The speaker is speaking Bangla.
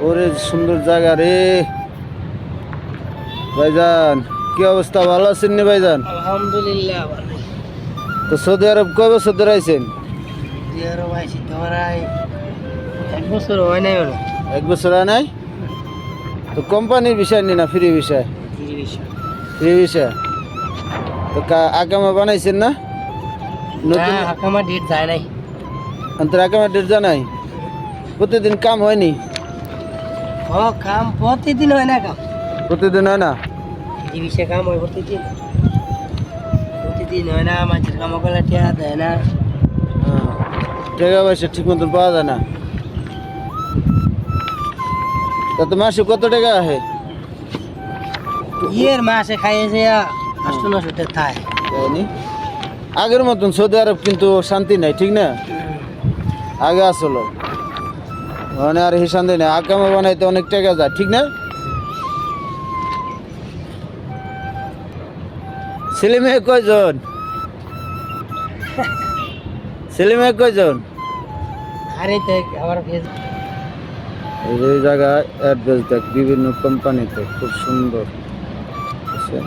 ওরে সুন্দর জায়গা রে ভাইজান। কি অবস্থা, ভালো আছেন নি ভাইজান? আলহামদুলিল্লাহ ভালো। তো সৌদি আরব কয় বছর ধরে আইছেন? সৌদি আরব আইছি তোমার এক বছর হয় নাই মনে হয়। 1 বছর হয় নাই? তো কোম্পানির বিষয় নি না ফ্রি বিষয়? ফ্রি বিষয়। তো আকামা বানাইছেন না নতুন? না আকামা ডেট যায় নাই। অন্তর আকামা ডেট জানাই? প্রতিদিন কাম হয়নি? ও কাম প্রতিদিন হয় না কাম। প্রতিদিন হয় না? এই বিষয়ে কাম হয় প্রতিদিন। প্রতিদিন হয় না, মাছের কাম করলে টিয়া দেয় না। হ্যাঁ, টাকা পয়সা ঠিক মতন পাওয়া যায় না। তা তো মাসে কত টাকা আছে? ইয়ের মাসে খাইয়ে যে 800-900 টাকা খায়। তাইনি? আগের মতন সৌদি আরব কিন্তু শান্তি নাই, ঠিক না? আগে আসলো মানে আর হিসান দেয় না, আকামা বানাইতে অনেক টাকা যায়, ঠিক না? ছেলে মেয়ে কয়জন? ছেলে মেয়ে কয়জন? আরে দেখ আবার ফেস এই জায়গায় অ্যাড্রেস দেখ, বিভিন্ন কোম্পানিতে খুব সুন্দর। বুঝছেন?